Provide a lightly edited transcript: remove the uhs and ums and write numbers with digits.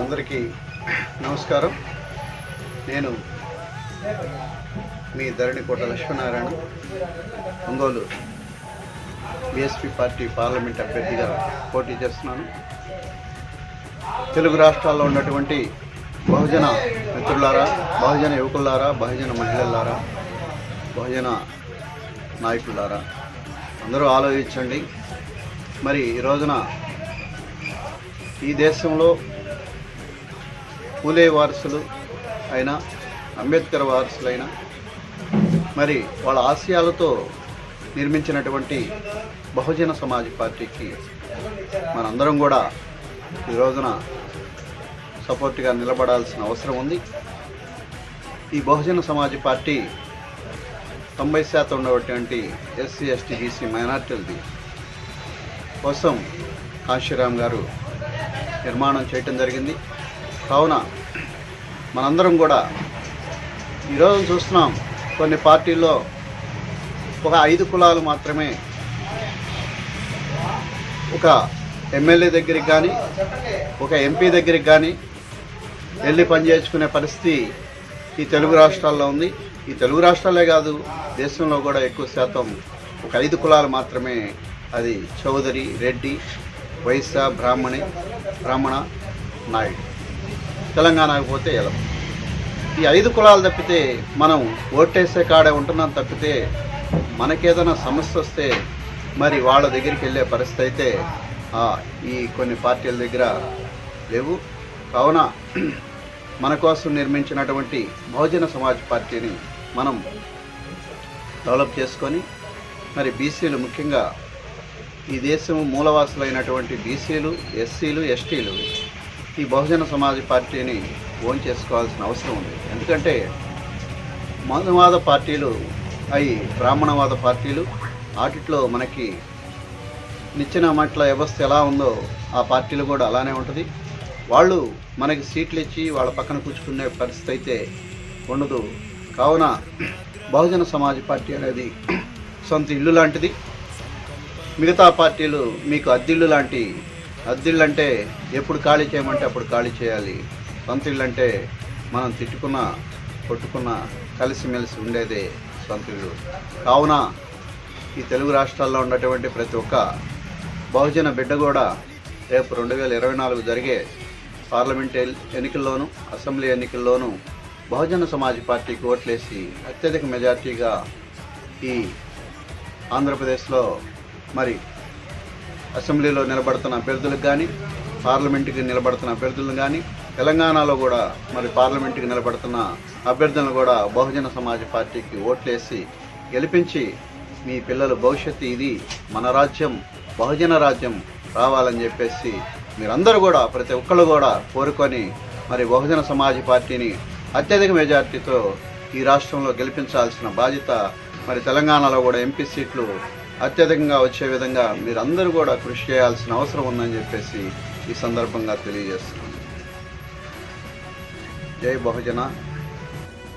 అందరికీ నమస్కారం. నేను మీ Dharanikota Lakshminarayana, Ongole BSP party parliament అభ్యర్థిగా పోటీ చేస్తున్నాను. తెలుగు రాష్ట్రాల్లో ఉన్నటువంటి బహుజన మిత్రులారా, బహుజన యువకులారా, బహుజన మహిళలారా, బహుజన నాయకులారా, అందరూ ఆలోచించండి. మరి ఈ రోజున ఈ దేశంలో పూలే వారసులు అయినా, అంబేద్కర్ వారసులైన, మరి వాళ్ళ ఆశయాలతో నిర్మించినటువంటి బహుజన సమాజ్ పార్టీకి మనందరం కూడా ఈ రోజున సపోర్ట్గా నిలబడాల్సిన అవసరం ఉంది. ఈ బహుజన సమాజ్ పార్టీ 90% ఉన్నటువంటి ఎస్సీ, ఎస్టీ, బీసీ మైనార్టీలది కోసం కాశీరామ్ గారు నిర్మాణం చేయటం జరిగింది. కావున మనందరం కూడా ఈరోజు చూస్తున్నాం, కొన్ని పార్టీల్లో ఒక 5 కులాలు మాత్రమే ఒక ఎమ్మెల్యే దగ్గరికి కానీ, ఒక ఎంపీ దగ్గరికి కానీ వెళ్ళి పనిచేసుకునే పరిస్థితి ఈ తెలుగు రాష్ట్రాల్లో ఉంది. ఈ తెలుగు రాష్ట్రాలే కాదు, దేశంలో కూడా ఎక్కువ శాతం ఒక 5 కులాలు మాత్రమే. అది చౌదరి, రెడ్డి, వైశ్య, బ్రాహ్మణ, నాయుడు. తెలంగాణకు పోతే ఎలా? ఈ 5 కులాలు తప్పితే మనం ఓటేసే కాడే ఉంటున్నాం తప్పితే మనకేదైనా సమస్య వస్తే మరి వాళ్ళ దగ్గరికి వెళ్ళే పరిస్థితి అయితే ఈ కొన్ని పార్టీల దగ్గర లేవు. కావున మన కోసం నిర్మించినటువంటి బహుజన సమాజ్ పార్టీని మనం డెవలప్ చేసుకొని, మరి బీసీలు, ముఖ్యంగా ఈ దేశం మూలవాసులైనటువంటి బీసీలు, ఎస్సీలు, ఎస్టీలు ఈ బహుజన సమాజ్ పార్టీని ఓన్ చేసుకోవాల్సిన అవసరం ఉంది. ఎందుకంటే మనువాద పార్టీలు అవి బ్రాహ్మణవాద పార్టీలు, వాటిలో మనకి నిచ్చెన మట్ల వ్యవస్థ ఎలా ఉందో ఆ పార్టీలు కూడా అలానే ఉంటుంది. వాళ్ళు మనకి సీట్లు ఇచ్చి వాళ్ళ పక్కన కూర్చుకునే పరిస్థితి అయితే ఉండదు. కావున బహుజన సమాజ్ పార్టీ అనేది సొంత ఇల్లు లాంటిది. మిగతా పార్టీలు మీకు అద్దిళ్ళు లాంటి. అద్దిళ్ళు అంటే ఎప్పుడు ఖాళీ చేయమంటే అప్పుడు ఖాళీ చేయాలి. సొంత ఇల్లు అంటే మనం తిట్టుకున్న, కొట్టుకున్న, కలిసిమెలిసి ఉండేదే సొంత ఇల్లు. కావున ఈ తెలుగు రాష్ట్రాల్లో ఉన్నటువంటి ప్రతి ఒక్క బహుజన బిడ్డ కూడా రేపు 2024 జరిగే పార్లమెంట్ ఎన్నికల్లోనూ, అసెంబ్లీ ఎన్నికల్లోనూ బహుజన సమాజ్ పార్టీకి ఓట్లేసి అత్యధిక మెజార్టీగా ఈ ఆంధ్రప్రదేశ్లో మరి అసెంబ్లీలో నిలబడుతున్న అభ్యర్థులకు కానీ, పార్లమెంటుకి నిలబడుతున్న అభ్యర్థులను కానీ, తెలంగాణలో కూడా మరి పార్లమెంటుకి నిలబడుతున్న అభ్యర్థులను కూడా బహుజన సమాజ్ పార్టీకి ఓట్లేసి గెలిపించి మీ పిల్లల భవిష్యత్తు ఇది, మన రాజ్యం, బహుజన రాజ్యం రావాలని చెప్పేసి మీరందరూ కూడా, ప్రతి ఒక్కళ్ళు కూడా కోరుకొని మరి బహుజన సమాజ్ పార్టీని అత్యధిక మెజార్టీతో ఈ రాష్ట్రంలో గెలిపించాల్సిన బాధ్యత, మరి తెలంగాణలో కూడా ఎంపీ సీట్లు అత్యధికంగా వచ్చే విధంగా మీరందరూ కూడా కృషి చేయాల్సిన అవసరం ఉందని చెప్పేసి ఈ సందర్భంగా తెలియజేస్తున్నాను. జై బహుజన.